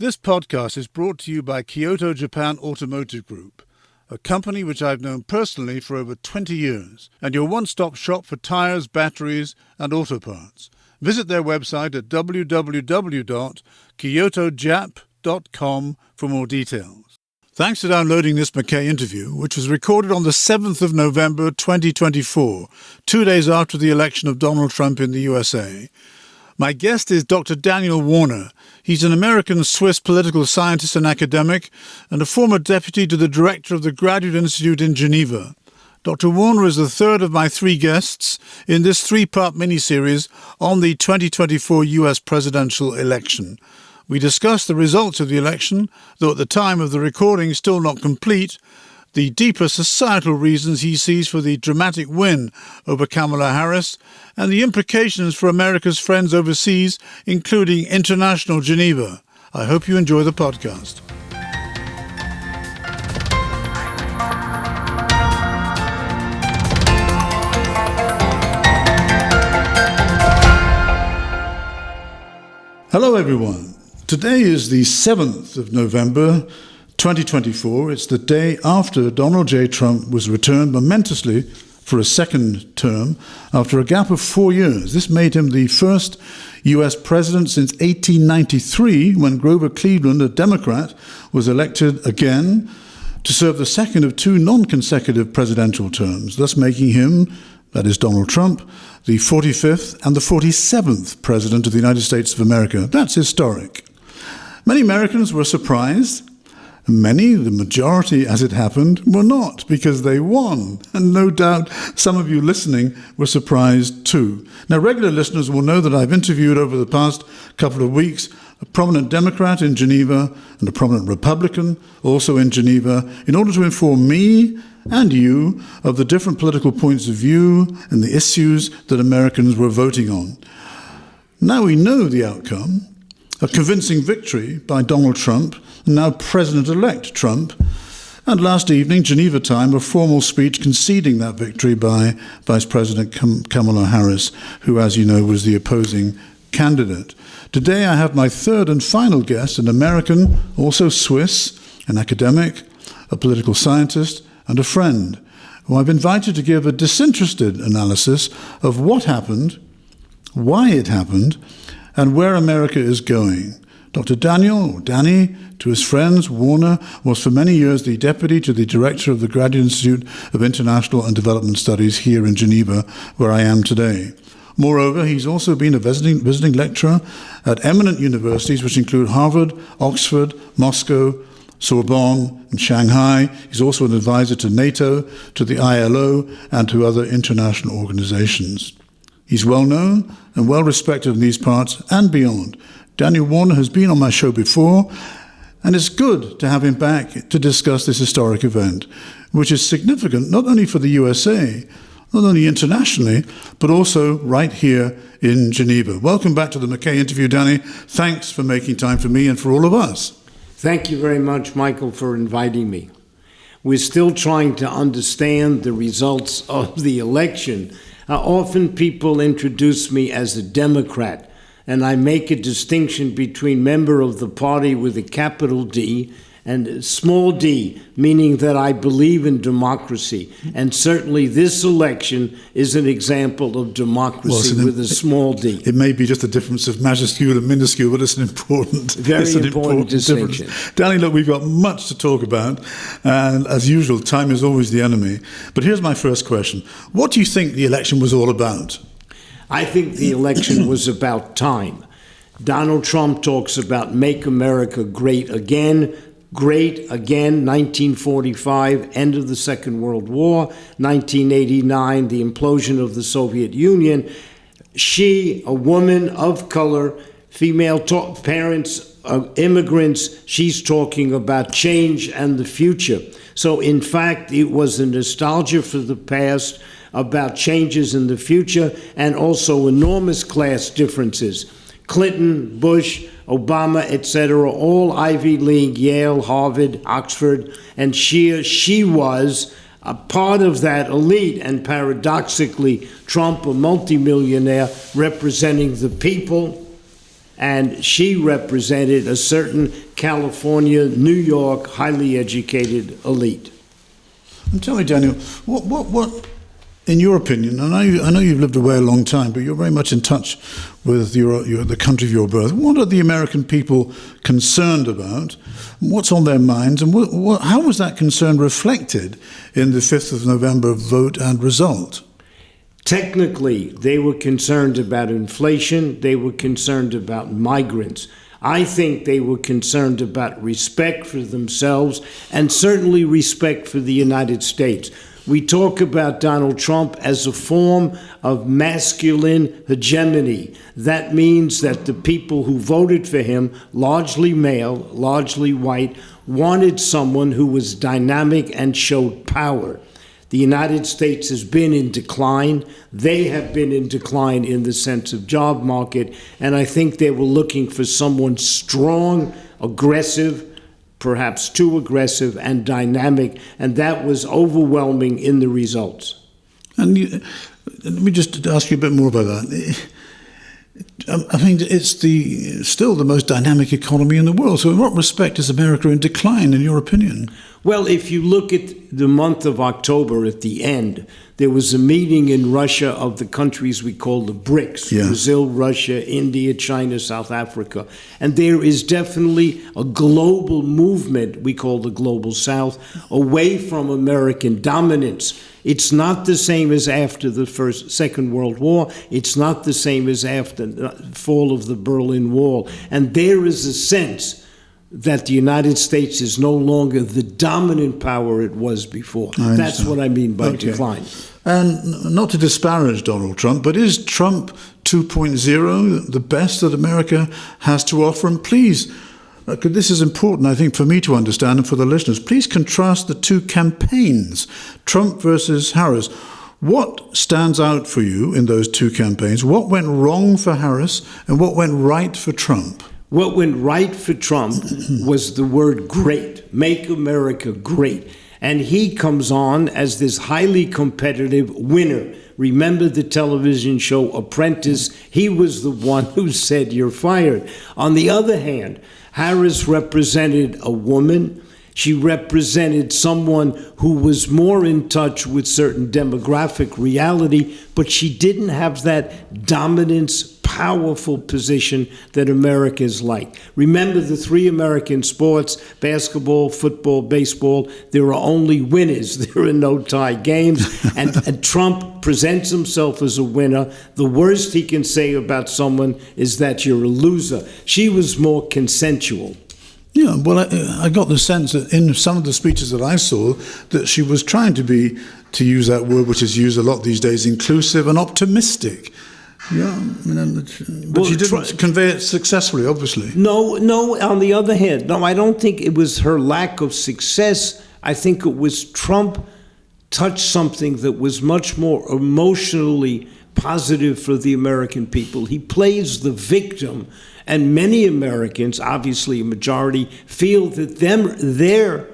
This podcast is brought to you by Kyoto Japan Automotive Group, a company which I've known personally for over 20 years, and your one-stop shop for tires, batteries, and auto parts. Visit their website at www.kyotojap.com for more details. Thanks for downloading this McKay interview, which was recorded on the 7th of November 2024, 2 days after the election of Donald Trump in the USA. My guest is Dr. Daniel Warner. He's an American-Swiss political scientist and academic, and a former deputy to the director of the Graduate Institute in Geneva. Dr. Warner is the third of my three guests in this three-part mini-series on the 2024 US presidential election. We discuss the results of the election, though at the time of the recording still not complete, the deeper societal reasons he sees for the dramatic win over Kamala Harris, and the implications for America's friends overseas, including international Geneva. I hope you enjoy the podcast. Hello, everyone. Today is the 7th of November, 2024. It's the day after Donald J. Trump was returned momentously for a second term after a gap of 4 years. This made him the first U.S. president since 1893, when Grover Cleveland, a Democrat, was elected again to serve the second of two non-consecutive presidential terms, thus making him, that is Donald Trump, the 45th and the 47th president of the United States of America. That's historic. Many Americans were surprised. Many, the majority as it happened, were not, because they won. And no doubt some of you listening were surprised too. Now, regular listeners will know that I've interviewed over the past couple of weeks a prominent Democrat in Geneva and a prominent Republican also in Geneva in order to inform me and you of the different political points of view and the issues that Americans were voting on. Now we know the outcome. A convincing victory by Donald Trump, now President-elect Trump, and last evening, Geneva time, a formal speech conceding that victory by Vice President Kamala Harris, who, as you know, was the opposing candidate. Today I have my third and final guest, an American, also Swiss, an academic, a political scientist, and a friend, who I've invited to give a disinterested analysis of what happened, why it happened, and where America is going. Dr. Daniel, or Danny, to his friends, Warner, was for many years the deputy to the director of the Graduate Institute of International and Development Studies here in Geneva, where I am today. Moreover, he's also been a visiting lecturer at eminent universities, which include Harvard, Oxford, Moscow, Sorbonne, and Shanghai. He's also an advisor to NATO, to the ILO, and to other international organizations. He's well known and well respected in these parts and beyond. Daniel Warner has been on my show before, and it's good to have him back to discuss this historic event, which is significant not only for the USA, not only internationally, but also right here in Geneva. Welcome back to the McKay interview, Danny. Thanks for making time for me and for all of us. Thank you very much, Michael, for inviting me. We're still trying to understand the results of the election. Often people introduce me as a Democrat, and I make a distinction between member of the party with a capital D and small d, meaning that I believe in democracy. And certainly this election is an example of democracy with a small d. It may be just a difference of majuscule and minuscule, but it's an important, very important distinction. Danny, look, we've got much to talk about, and as usual, time is always the enemy. But here's my first question. What do you think the election was all about? I think the election was about time. Donald Trump talks about make America great again, 1945, end of the Second World War, 1989, the implosion of the Soviet Union. She, a woman of color, female parents, immigrants, she's talking about change and the future. So in fact, it was a nostalgia for the past about changes in the future and also enormous class differences. Clinton, Bush, Obama, etc., all Ivy League, Yale, Harvard, Oxford, and she was a part of that elite, and paradoxically, Trump, a multimillionaire representing the people, And she represented a certain California, New York, highly educated elite. And tell me, Daniel, what, in your opinion, and I know you've lived away a long time, but you're very much in touch with the country of your birth. What are the American people concerned about? What's on their minds? And how was that concern reflected in the 5th of November vote and result? Technically, they were concerned about inflation. They were concerned about migrants. I think they were concerned about respect for themselves and certainly respect for the United States. We talk about Donald Trump as a form of masculine hegemony. That means that the people who voted for him, largely male, largely white, wanted someone who was dynamic and showed power. The United States has been in decline. They have been in decline in the sense of job market. And I think they were looking for someone strong, aggressive, perhaps too aggressive, and dynamic. And that was overwhelming in the results. And let me just ask you a bit more about that. I mean, it's still the most dynamic economy in the world. So in what respect is America in decline, in your opinion? Well, if you look at the month of October at the end, there was a meeting in Russia of the countries we call the BRICS, yeah. Brazil, Russia, India, China, South Africa. And there is definitely a global movement we call the Global South away from American dominance. It's not the same as after the Second World War. It's not the same as after the fall of the Berlin Wall. And there is a sense that the United States is no longer the dominant power it was before. That's what I mean by decline. And not to disparage Donald Trump, but is Trump 2.0 the best that America has to offer? And please, this is important, I think, for me to understand and for the listeners. Please contrast the two campaigns, Trump versus Harris. What stands out for you in those two campaigns? What went wrong for Harris and what went right for Trump? What went right for Trump was the word great, make America great. And he comes on as this highly competitive winner. Remember the television show Apprentice? He was the one who said, "You're fired." On the other hand, Harris represented a woman. She represented someone who was more in touch with certain demographic reality, but she didn't have that dominance, powerful position that America's like. Remember the three American sports, basketball, football, baseball, there are only winners. There are no tie games. And Trump presents himself as a winner. The worst he can say about someone is that you're a loser. She was more consensual. Yeah, well, I got the sense that in some of the speeches that I saw that she was trying to be, to use that word which is used a lot these days, inclusive and optimistic. Yeah, but she didn't convey it successfully, obviously. No, on the other hand, no, I don't think it was her lack of success. I think it was Trump touched something that was much more emotionally positive for the American people. He plays the victim. And many Americans, obviously a majority, feel that they're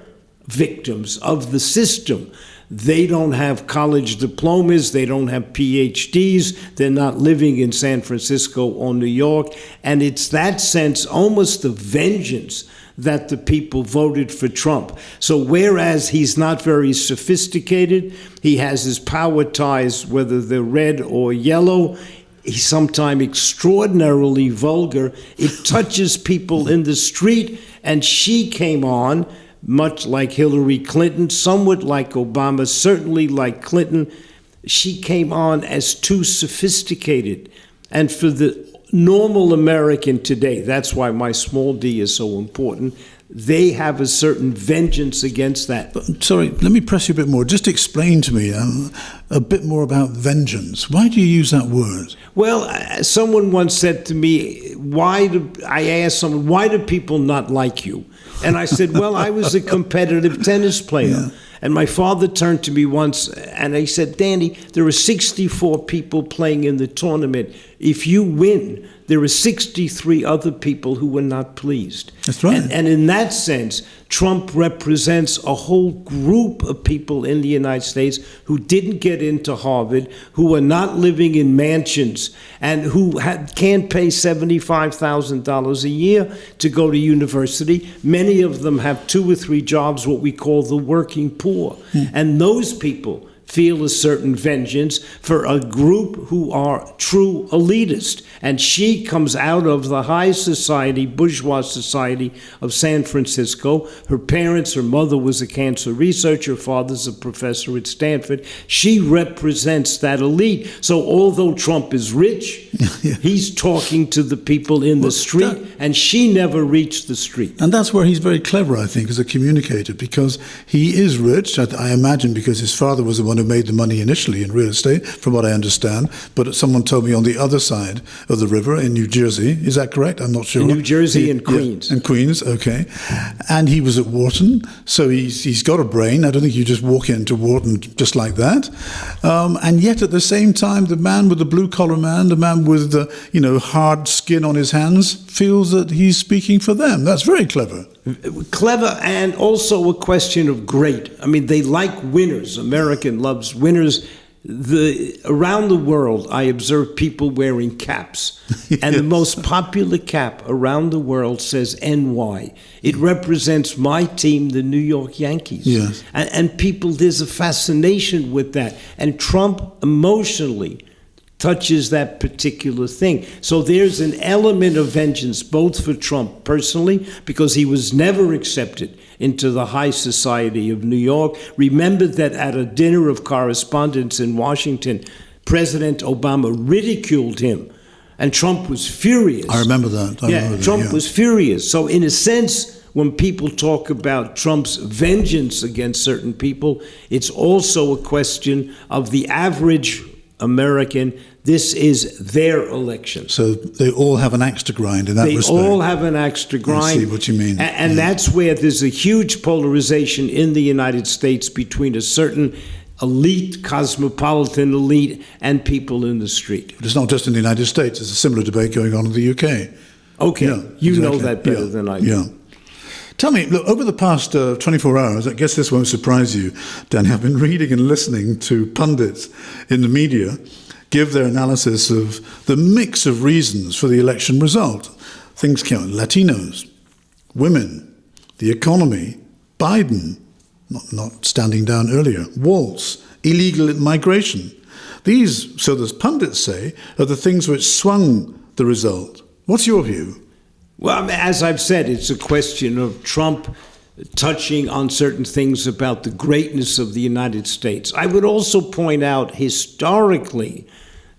victims of the system. They don't have college diplomas. They don't have PhDs. They're not living in San Francisco or New York. And it's that sense, almost of vengeance, that the people voted for Trump. So whereas he's not very sophisticated, he has his power ties, whether they're red or yellow, he's sometimes extraordinarily vulgar. It touches people in the street, and she came on, much like Hillary Clinton, somewhat like Obama, certainly like Clinton. She came on as too sophisticated. And for the normal American today, that's why my small d is so important, they have a certain vengeance against that. Sorry, let me press you a bit more. Just explain to me a bit more about vengeance. Why do you use that word? Well, someone once said to me, I asked someone, why do people not like you? And I said, well, I was a competitive tennis player. Yeah. And my father turned to me once and he said, Danny, there are 64 people playing in the tournament. If you win, there are 63 other people who were not pleased. That's right. And in that sense, Trump represents a whole group of people in the United States who didn't get into Harvard, who are not living in mansions, and who can't pay $75,000 a year to go to university. Many of them have 2 or 3 jobs, what we call the working poor. And those people feel a certain vengeance for a group who are true elitists. And she comes out of the high society, bourgeois society of San Francisco. Her parents, her mother was a cancer researcher, her father's a professor at Stanford. She represents that elite. So although Trump is rich, he's talking to the people in the street, and she never reached the street. And that's where he's very clever, I think, as a communicator, because he is rich, I imagine, because his father was the one who made the money initially in real estate, from what I understand. But someone told me on the other side of the river in New Jersey. Is that correct? I'm not sure. In New Jersey and Queens. Yeah, and Queens, okay. And he was at Wharton, so he's got a brain. I don't think you just walk into Wharton just like that. And yet at the same time, the man with the blue-collar man, the man with the hard skin on his hands, feels that he's speaking for them. That's very clever. Clever, and also a question of great. I mean, they like winners. American loves winners. Around the world, I observe people wearing caps. Yes. And the most popular cap around the world says NY. It represents my team, the New York Yankees. Yes. And people, there's a fascination with that. And Trump emotionally touches that particular thing. So there's an element of vengeance, both for Trump personally, because he was never accepted into the high society of New York. Remember that at a dinner of correspondents in Washington, President Obama ridiculed him, and Trump was furious. I remember that. Trump was furious. So in a sense, when people talk about Trump's vengeance against certain people, it's also a question of the average American. This is their election. So they all have an axe to grind in that respect. They all have an axe to grind. I see what you mean. And that's where there's a huge polarization in the United States between a certain elite, cosmopolitan elite, and people in the street. But it's not just in the United States. There's a similar debate going on in the UK. Okay, yeah, you exactly. know that better than I do. Yeah. Tell me, look, over the past 24 hours, I guess this won't surprise you, Danny, I've been reading and listening to pundits in the media give their analysis of the mix of reasons for the election result. Things count: Latinos, women, the economy, Biden, not standing down earlier, waltz, illegal migration. These, so the pundits say, are the things which swung the result. What's your view? Well, as I've said, it's a question of Trump touching on certain things about the greatness of the United States. I would also point out historically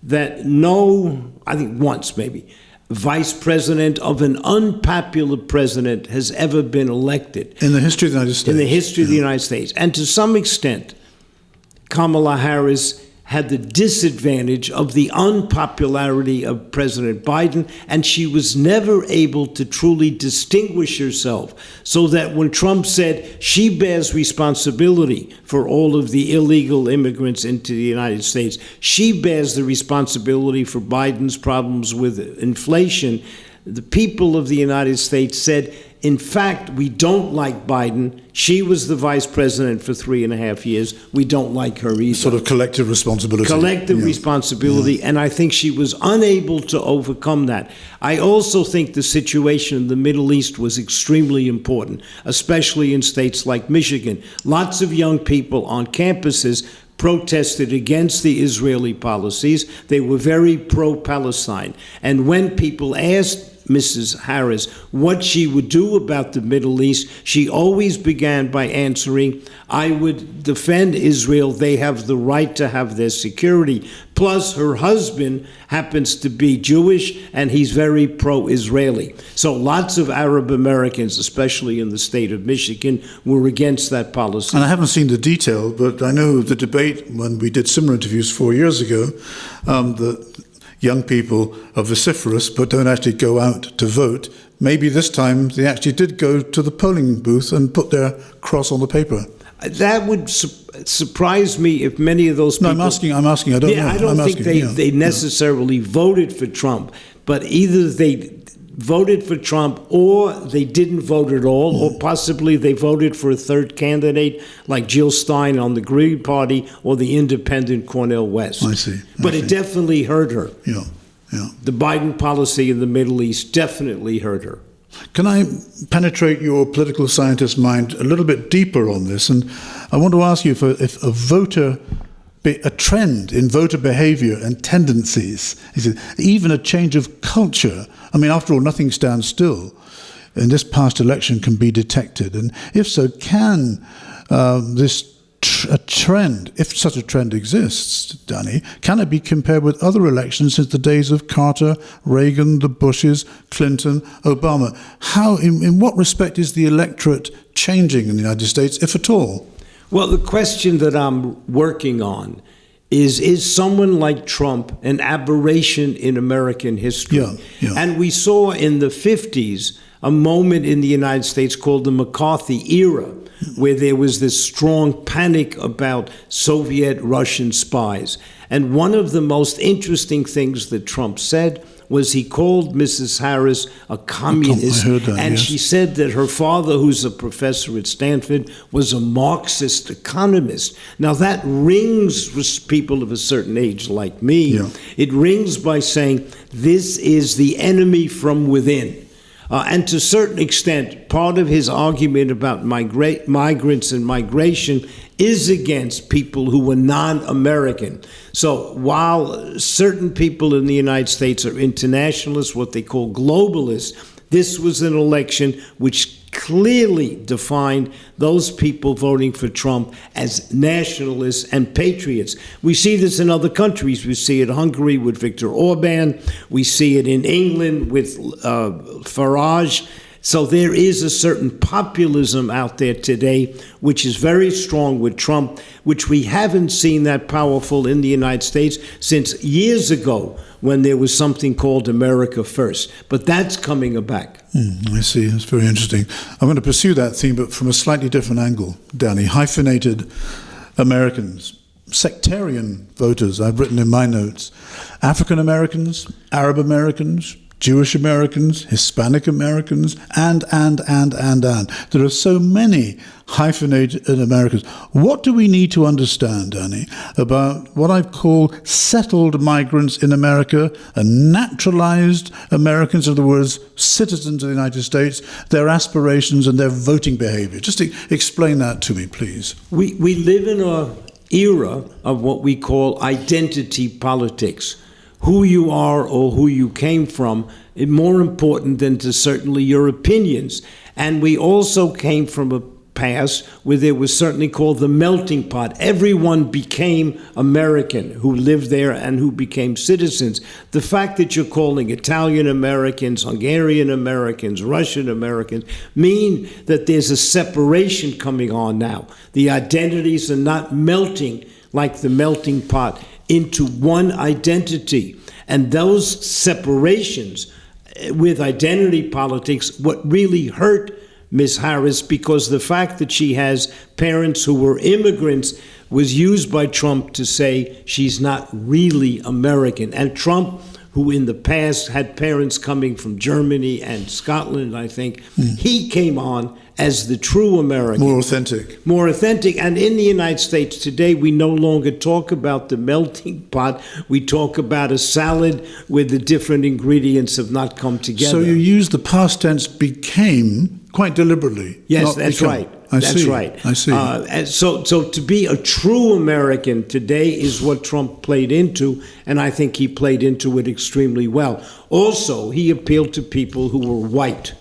that I think once maybe, vice president of an unpopular president has ever been elected. In the history of the United States. In the history of the United States. And to some extent, Kamala Harris had the disadvantage of the unpopularity of President Biden, and she was never able to truly distinguish herself, so that when Trump said she bears responsibility for all of the illegal immigrants into the United States, she bears the responsibility for Biden's problems with inflation, the people of the United States said, in fact, we don't like Biden. She was the vice president for 3.5 years. We don't like her either. Sort of collective responsibility. Collective responsibility, and I think she was unable to overcome that. I also think the situation in the Middle East was extremely important, especially in states like Michigan. Lots of young people on campuses protested against the Israeli policies. They were very pro-Palestine. And when people asked Mrs. Harris what she would do about the Middle East, she always began by answering, I would defend Israel. They have the right to have their security. Plus, her husband happens to be Jewish, and he's very pro-Israeli. So lots of Arab Americans, especially in the state of Michigan, were against that policy. And I haven't seen the detail, but I know the debate when we did similar interviews 4 years ago, that young people are vociferous but don't actually go out to vote. Maybe this time they actually did go to the polling booth and put their cross on the paper. That would surprise me if many of those people... No, I'm asking, I don't know. I don't think they necessarily voted for Trump, but either they voted for Trump or they didn't vote at all, or possibly they voted for a third candidate like Jill Stein on the Green Party or the independent Cornel West. I see. But it definitely hurt her. Yeah, yeah. The Biden policy in the Middle East definitely hurt her. Can I penetrate your political scientist mind a little bit deeper on this? And I want to ask you if a trend in voter behavior and tendencies, is it even a change of culture? I mean, after all, nothing stands still. In this past election can be detected. And if so, can a trend, if such a trend exists, Danny, can it be compared with other elections since the days of Carter, Reagan, the Bushes, Clinton, Obama? How, in what respect is the electorate changing in the United States, if at all? Well, the question that I'm working on is someone like Trump an aberration in American history? Yeah. And we saw in the 50s a moment in the United States called the McCarthy era, where there was this strong panic about Soviet Russian spies. And one of the most interesting things that Trump said was he called Mrs. Harris a communist. I heard that, and yes. she said that her father, who's a professor at Stanford, was a Marxist economist. Now that rings with people of a certain age like me. Yeah. It rings by saying this is the enemy from within. And to a certain extent, part of his argument about migrants and migration is against people who were non-American. So while certain people in the United States are internationalists, what they call globalists, this was an election which clearly defined those people voting for Trump as nationalists and patriots. We see this in other countries. We see it in Hungary with Viktor Orban. We see it in England with Farage. So there is a certain populism out there today, which is very strong with Trump, which we haven't seen that powerful in the United States since years ago when there was something called America First. But that's coming back. I see. That's very interesting. I'm going to pursue that theme, but from a slightly different angle, Danny. Hyphenated Americans, sectarian voters, I've written in my notes. African Americans, Arab Americans, Jewish Americans, Hispanic Americans, and. There are so many hyphenated Americans. What do we need to understand, Danny, about what I call settled migrants in America and naturalized Americans, in other words, citizens of the United States, their aspirations and their voting behavior? Just explain that to me, please. We live in an era of what we call identity politics. Who you are or who you came from is more important than to certainly your opinions. And we also came from a past where there was certainly called the melting pot. Everyone became American who lived there and who became citizens. The fact that you're calling Italian Americans, Hungarian Americans, Russian Americans mean that there's a separation coming on now. The identities are not melting like the melting pot into one identity. And those separations with identity politics, what really hurt Ms. Harris, because the fact that she has parents who were immigrants was used by Trump to say she's not really American. And Trump, who in the past had parents coming from Germany and Scotland, I think, he came on as the true American. More authentic. More authentic. And in the United States today, we no longer talk about the melting pot. We talk about a salad where the different ingredients have not come together. So you use the past tense became quite deliberately. Yes, that's become. right. I That's see. right. I see. And so to be a true American today is what Trump played into, and I think he played into it extremely well. Also, he appealed to people who were white,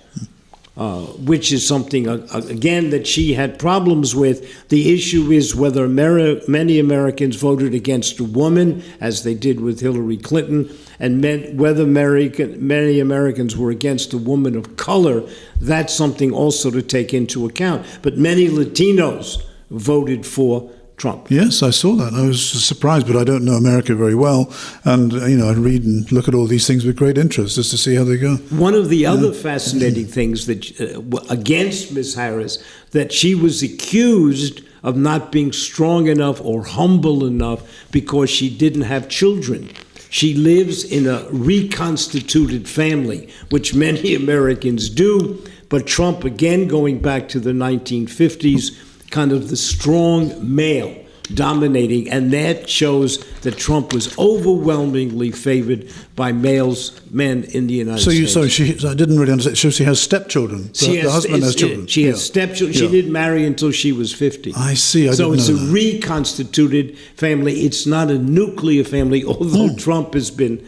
which is something, again, that she had problems with. The issue is whether many Americans voted against a woman, as they did with Hillary Clinton, and whether many Americans were against a woman of color. That's something also to take into account. But many Latinos voted for Trump. Yes, I saw that. I was surprised, but I don't know America very well. And, I read and look at all these things with great interest just to see how they go. One of the other fascinating things that against Ms. Harris, that she was accused of not being strong enough or humble enough because she didn't have children. She lives in a reconstituted family, which many Americans do. But Trump, again, going back to the 1950s, kind of the strong male dominating, and that shows that Trump was overwhelmingly favored by men in the United States. I didn't really understand. So she has stepchildren. The husband has children. She has stepchildren. She didn't marry until she was 50. I see. So it's a reconstituted family. It's not a nuclear family, although Trump has been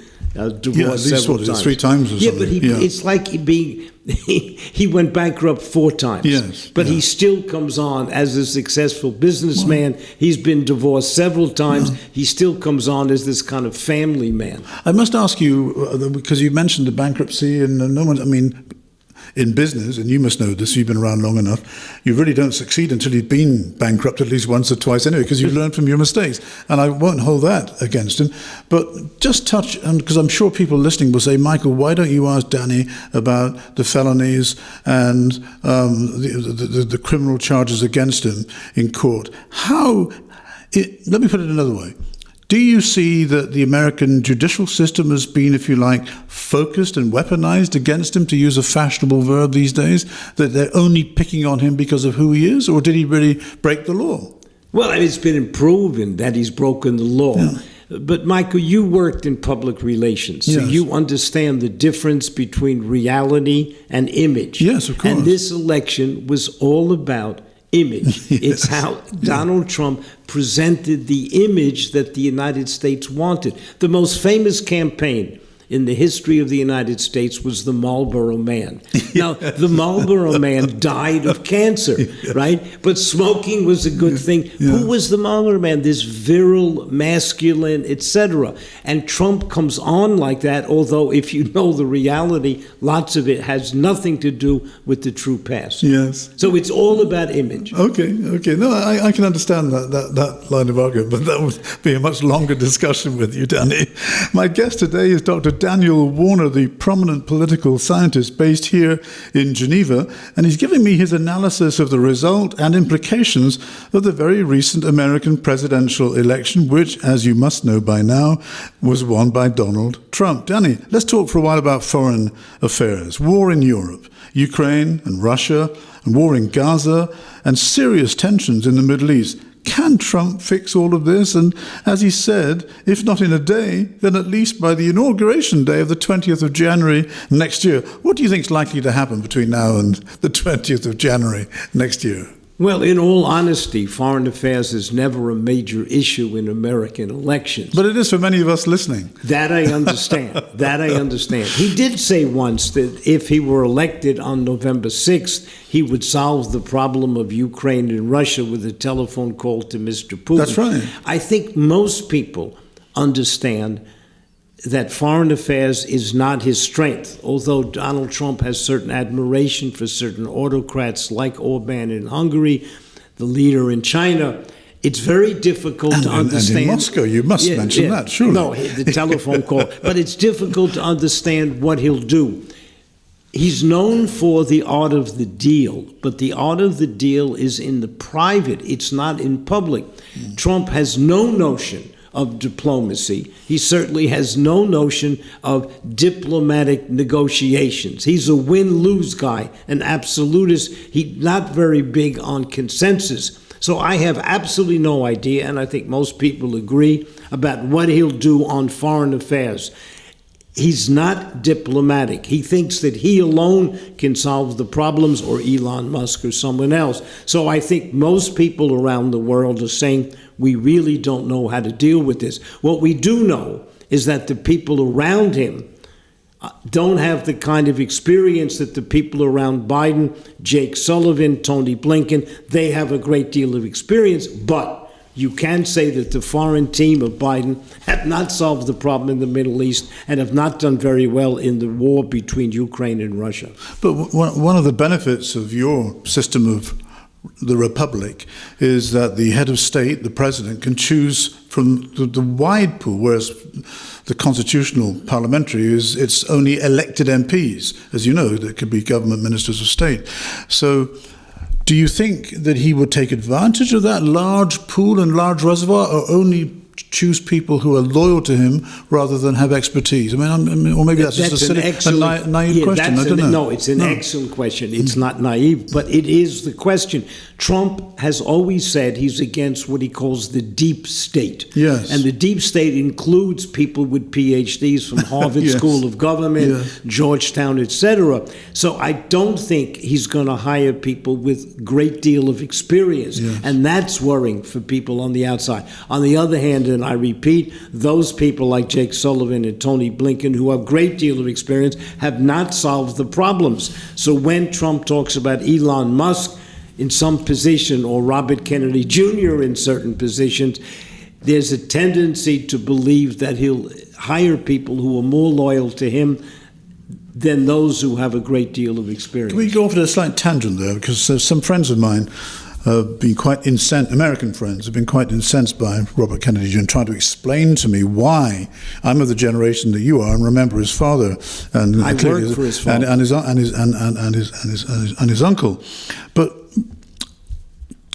divorced several times. 3 times or something. But it's like he went bankrupt 4 times. Yes. But he still comes on as a successful businessman. He's been divorced several times. He still comes on as this kind of family man. I must ask you, because you mentioned the bankruptcy, and no one, in business, and you must know this, you've been around long enough, you really don't succeed until you've been bankrupt at least once or twice anyway, because you've learned from your mistakes. And I won't hold that against him. But just touch, because I'm sure people listening will say, Michael, why don't you ask Danny about the felonies and the criminal charges against him in court? Let me put it another way. Do you see that the American judicial system has been, if you like, focused and weaponized against him, to use a fashionable verb these days, that they're only picking on him because of who he is, or did he really break the law? Well, it's been proven that he's broken the law. Yeah. But, Michael, you worked in public relations, so you understand the difference between reality and image. Yes, of course. And this election was all about image. It's how Donald Trump presented the image that the United States wanted. The most famous campaign in the history of the United States was the Marlboro Man. Now, the Marlboro Man died of cancer, right? But smoking was a good thing. Who was the Marlboro Man? This virile, masculine, etc. And Trump comes on like that, although if you know the reality, lots of it has nothing to do with the true past. Yes. So it's all about image. Okay. No, I can understand that line of argument, but that would be a much longer discussion with you, Danny. My guest today is Dr. Daniel Warner, the prominent political scientist based here in Geneva, and he's giving me his analysis of the result and implications of the very recent American presidential election, which, as you must know by now, was won by Donald Trump. Danny, let's talk for a while about foreign affairs. War in Europe, Ukraine and Russia, and war in Gaza, and serious tensions in the Middle East. Can Trump fix all of this? And as he said, if not in a day, then at least by the inauguration day of the 20th of January next year. What do you think is likely to happen between now and the 20th of January next year? Well, in all honesty, foreign affairs is never a major issue in American elections. But it is for many of us listening. That I understand. He did say once that if he were elected on November 6th, he would solve the problem of Ukraine and Russia with a telephone call to Mr. Putin. That's right. I think most people understand that foreign affairs is not his strength, although Donald Trump has certain admiration for certain autocrats like Orban in Hungary, the leader in China. It's very difficult to understand. And in Moscow, you must mention that, surely. No, the telephone call. But it's difficult to understand what he'll do. He's known for the art of the deal, but the art of the deal is in the private. It's not in public. Trump has no notion of diplomacy. He certainly has no notion of diplomatic negotiations. He's a win-lose guy, an absolutist. He's not very big on consensus. So I have absolutely no idea, and I think most people agree, about what he'll do on foreign affairs. He's not diplomatic. He thinks that he alone can solve the problems, or Elon Musk or someone else. So I think most people around the world are saying, we really don't know how to deal with this. What we do know is that the people around him don't have the kind of experience that the people around Biden, Jake Sullivan, Tony Blinken, they have a great deal of experience, but you can say that the foreign team of Biden have not solved the problem in the Middle East and have not done very well in the war between Ukraine and Russia. But one of the benefits of your system of the Republic is that the head of state, the president, can choose from the wide pool, whereas the constitutional parliamentary it's only elected MPs, as you know, that could be government ministers of state. So do you think that he would take advantage of that large pool and large reservoir, or only choose people who are loyal to him rather than have expertise? I mean, or maybe that's just a naive question. I don't know. No, it's an excellent question. It's not naive, but it is the question. Trump has always said he's against what he calls the deep state. Yes. And the deep state includes people with PhDs from Harvard Yes. School of Government, Yes. Georgetown, etc. So I don't think he's going to hire people with great deal of experience. Yes. And that's worrying for people on the outside. On the other hand, and I repeat, those people like Jake Sullivan and Tony Blinken, who have a great deal of experience, have not solved the problems. So when Trump talks about Elon Musk in some position or Robert Kennedy Jr. in certain positions, there's a tendency to believe that he'll hire people who are more loyal to him than those who have a great deal of experience. Can we go off at a slight tangent there? Because some friends of mine have been quite incensed, American friends have been quite incensed by Robert Kennedy Jr. and trying to explain to me why I'm of the generation that you are and remember his father and I worked for his father and his uncle. But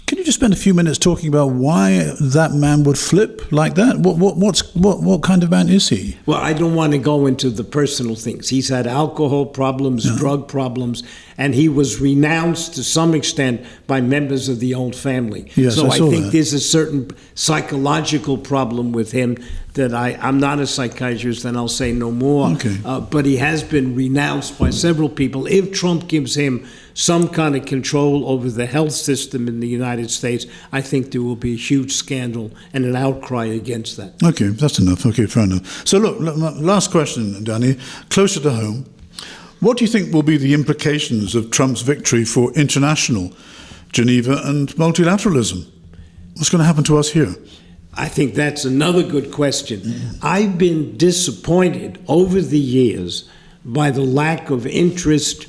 can you just spend a few minutes talking about why that man would flip like that? What kind of man is he? Well, I don't want to go into the personal things. He's had alcohol problems, drug problems, and he was renounced to some extent by members of the old family. Yes, so I think that. there's a certain psychological problem with him that I'm not a psychiatrist, and I'll say no more. Okay. But he has been renounced by several people. If Trump gives him some kind of control over the health system in the United States, I think there will be a huge scandal and an outcry against that. Okay, that's enough. Okay, fair enough. So look, last question, Danny, closer to home. What do you think will be the implications of Trump's victory for international Geneva and multilateralism? What's going to happen to us here? I think that's another good question. I've been disappointed over the years by the lack of interest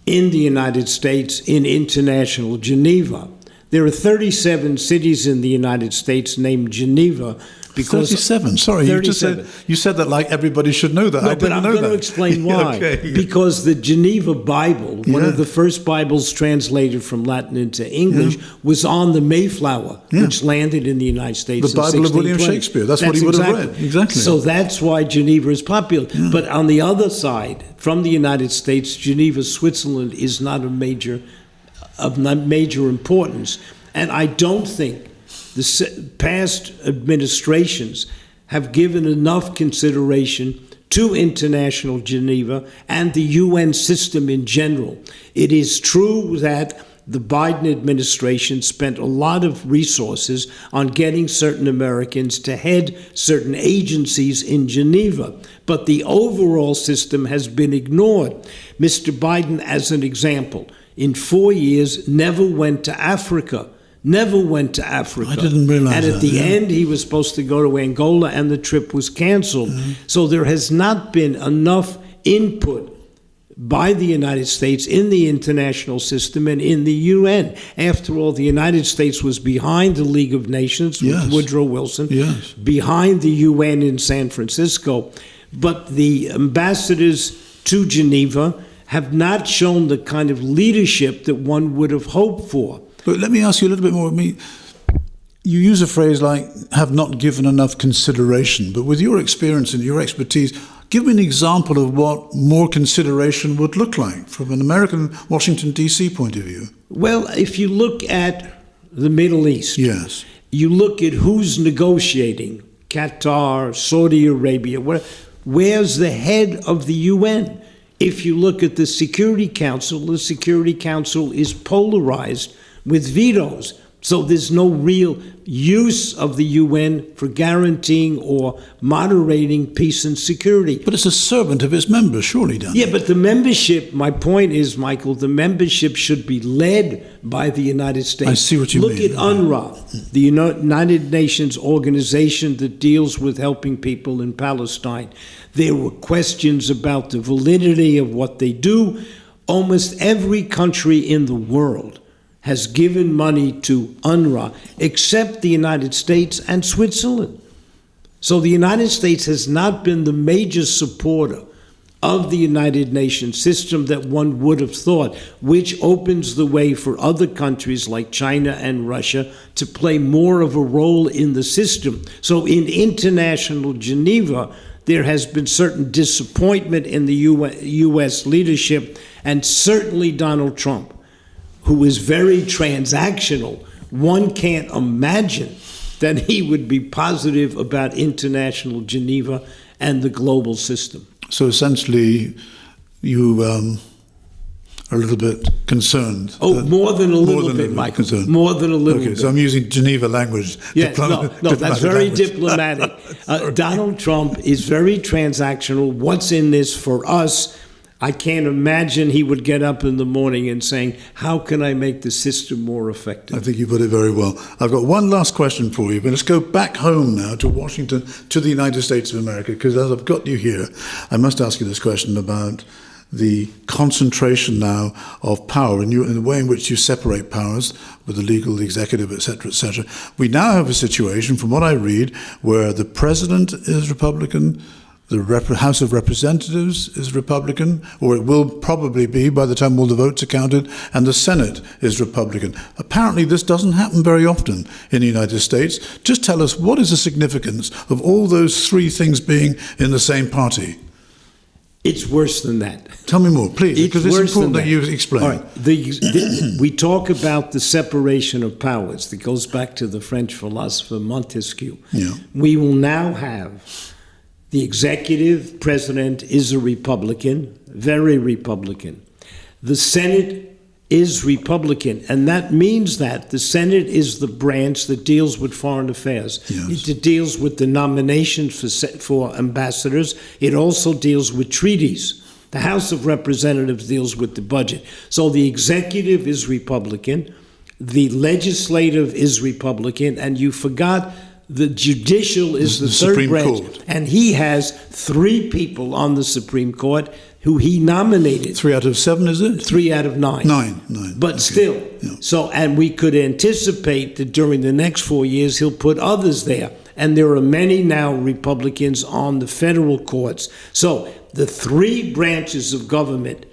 in the United States in international Geneva. There are 37 cities in the United States named Geneva. Because 37. Sorry, 37. You said that like everybody should know that. No, I but didn't I'm know going that. to explain why. Okay. Because the Geneva Bible, one of the first Bibles translated from Latin into English, was on the Mayflower, which landed in the United States The Bible of William Shakespeare. That's what he would have read. Exactly. So that's why Geneva is popular. But on the other side, from the United States, Geneva, Switzerland is not of major importance. And I don't think the past administrations have given enough consideration to international Geneva and the UN system in general. It is true that the Biden administration spent a lot of resources on getting certain Americans to head certain agencies in Geneva, but the overall system has been ignored. Mr. Biden, as an example, in 4 years never went to Africa. Never went to Africa. I didn't realize that. And at the end, he was supposed to go to Angola, and the trip was canceled. So there has not been enough input by the United States in the international system and in the UN. After all, the United States was behind the League of Nations with Woodrow Wilson, behind the UN in San Francisco. But the ambassadors to Geneva have not shown the kind of leadership that one would have hoped for. But let me ask you a little bit more. You use a phrase like have not given enough consideration, but with your experience and your expertise, give me an example of what more consideration would look like from an American Washington, D.C. point of view. Well, if you look at the Middle East, you look at who's negotiating, Qatar, Saudi Arabia, where's the head of the UN? If you look at the Security Council is polarized with vetoes. So there's no real use of the UN for guaranteeing or moderating peace and security. But it's a servant of its members, surely, Dan. Yeah, but the membership, my point is, Michael, the membership should be led by the United States. I see what you mean. Look at UNRWA, the United Nations organization that deals with helping people in Palestine. There were questions about the validity of what they do. Almost every country in the world has given money to UNRWA, except the United States and Switzerland. So the United States has not been the major supporter of the United Nations system that one would have thought, which opens the way for other countries like China and Russia to play more of a role in the system. So in international Geneva, there has been certain disappointment in the U.S. leadership, and certainly Donald Trump, who is very transactional. One can't imagine that he would be positive about international Geneva and the global system. So essentially, you are a little bit concerned. Oh, more than a little bit, Michael. Concerned. More than a little bit. Okay, so I'm using Geneva language. Yeah, no, that's very language. diplomatic. Donald Trump is very transactional. What's in this for us? I can't imagine he would get up in the morning and saying, how can I make the system more effective? I think you put it very well. I've got one last question for you, but let's go back home now to Washington, to the United States of America, because as I've got you here, I must ask you this question about the concentration now of power in the way in which you separate powers with the legal, the executive, etc., etc. We now have a situation, from what I read, where the president is Republican, the House of Representatives is Republican, or it will probably be by the time all the votes are counted, and the Senate is Republican. Apparently this doesn't happen very often in the United States. Just tell us, what is the significance of all those three things being in the same party? It's worse than that. Tell me more, please, because it's important that you explain. All right. We talk about the separation of powers. That goes back to the French philosopher Montesquieu. Yeah. We will now have the executive president is a Republican, very Republican. The Senate is Republican, and that means that the Senate is the branch that deals with foreign affairs. Yes. It deals with the nominations for ambassadors. It also deals with treaties. The House of Representatives deals with the budget. So the executive is Republican, the legislative is Republican, and you forgot the judicial is the third Supreme branch. Court. And he has 3 people on the Supreme Court who he nominated. 3 out of 7, is it? 3 out of 9. 9. But okay. still. Yeah. So, and we could anticipate that during the next 4 years, he'll put others there. And there are many now Republicans on the federal courts. So the 3 branches of government,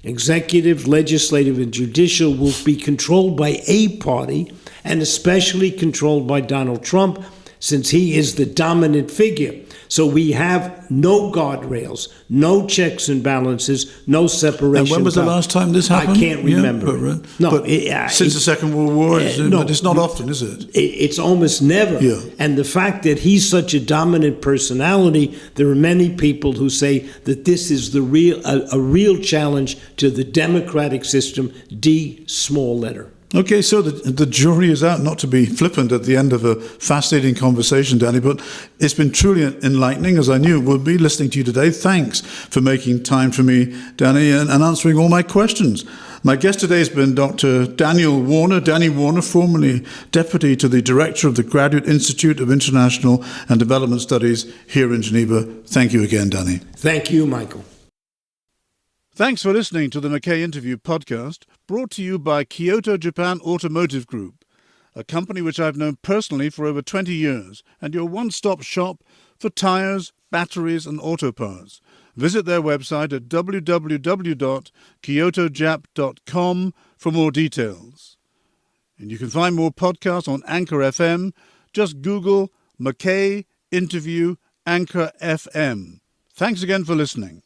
executive, legislative, and judicial, will be controlled by a party, and especially controlled by Donald Trump, since he is the dominant figure. So we have no guardrails, no checks and balances, no separation. And when was the last time this happened? I can't remember. Since the Second World War, but it's not often, is it? It's almost never. Yeah. And the fact that he's such a dominant personality, there are many people who say that this is a real challenge to the democratic system, D, small letter. Okay, so the jury is out, not to be flippant at the end of a fascinating conversation, Danny, but it's been truly enlightening, as I knew it would be, listening to you today. Thanks for making time for me, Danny, and answering all my questions. My guest today has been Dr. Danny Warner, formerly Deputy to the Director of the Graduate Institute of International and Development Studies here in Geneva. Thank you again, Danny. Thank you, Michael. Thanks for listening to the McKay Interview podcast, brought to you by Kyoto Japan Automotive Group, a company which I've known personally for over 20 years, and your one-stop shop for tires, batteries, and auto parts. Visit their website at www.kyotojap.com for more details. And you can find more podcasts on Anchor FM. Just Google McKay Interview Anchor FM. Thanks again for listening.